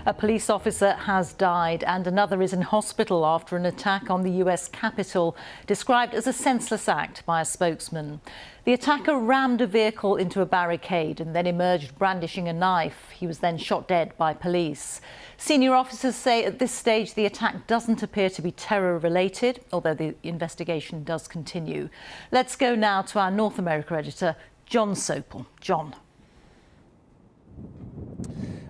A police officer has died and another is in hospital after an attack on the US Capitol, described as a senseless act by a spokesman. The attacker rammed a vehicle into a barricade and then emerged brandishing a knife. He was then shot dead by police. Senior officers say at this stage the attack doesn't appear to be terror-related, although the investigation does continue. Let's go now to our North America editor, Jon Sopel. Jon.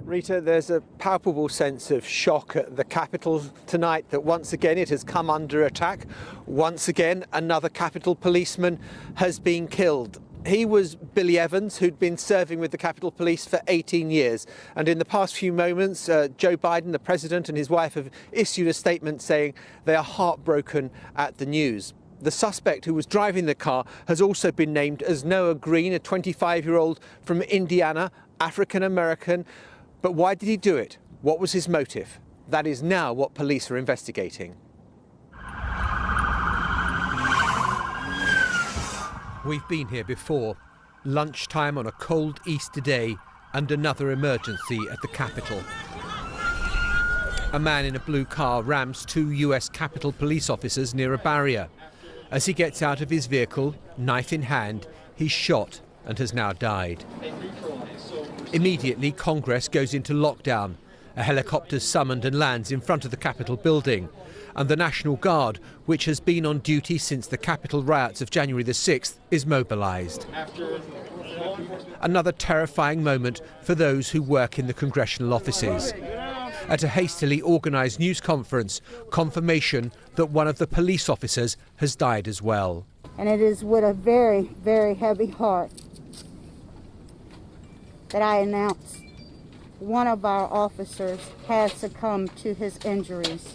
Reeta, there's a palpable sense of shock at the Capitol tonight that once again it has come under attack. Once again, another Capitol policeman has been killed. He was Billy Evans, who'd been serving with the Capitol Police for 18 years. And in the past few moments, Joe Biden, the president, and his wife have issued a statement saying they are heartbroken at the news. The suspect who was driving the car has also been named as Noah Greene, a 25-year-old from Indiana, African-American. But why did he do it? What was his motive? That is now what police are investigating. We've been here before. Lunchtime on a cold Easter day and another emergency at the Capitol. A man in a blue car rams two US Capitol police officers near a barrier. As he gets out of his vehicle, knife in hand, he's shot and has now died. Immediately, Congress goes into lockdown. A helicopter's summoned and lands in front of the Capitol building. And the National Guard, which has been on duty since the Capitol riots of January the 6th, is mobilised. Another terrifying moment for those who work in the congressional offices. At a hastily organised news conference, confirmation that one of the police officers has died as well. And it is with a very, very heavy heart that I announce one of our officers has succumbed to his injuries.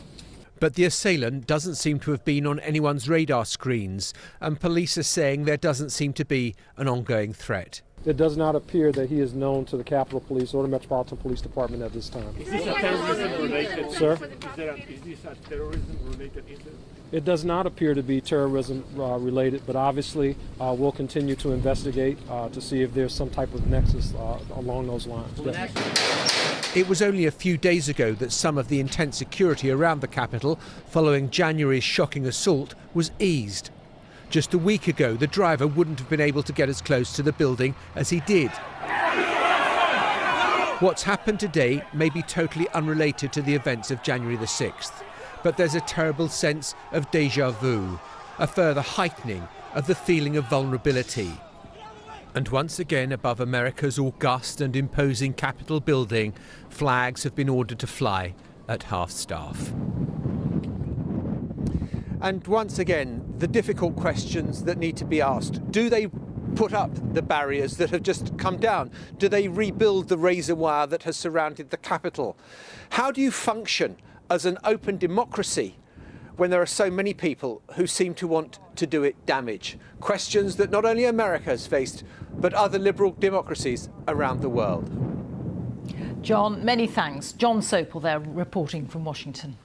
But the assailant doesn't seem to have been on anyone's radar screens, and police are saying there doesn't seem to be an ongoing threat. It does not appear that he is known to the Capitol Police or the Metropolitan Police Department at this time. Is this a terrorism-related? Sir? Is this a terrorism-related incident? It does not appear to be terrorism related, but obviously we'll continue to investigate to see if there's some type of nexus along those lines. It was only a few days ago that some of the intense security around the Capitol following January's shocking assault was eased. Just a week ago, the driver wouldn't have been able to get as close to the building as he did. What's happened today may be totally unrelated to the events of January the 6th, but there's a terrible sense of déjà vu, a further heightening of the feeling of vulnerability. And once again, above America's august and imposing Capitol building, flags have been ordered to fly at half-staff. And once again, the difficult questions that need to be asked. Do they put up the barriers that have just come down? Do they rebuild the razor wire that has surrounded the Capitol? How do you function as an open democracy when there are so many people who seem to want to do it damage? Questions that not only America has faced, but other liberal democracies around the world. Jon, many thanks. Jon Sopel there reporting from Washington.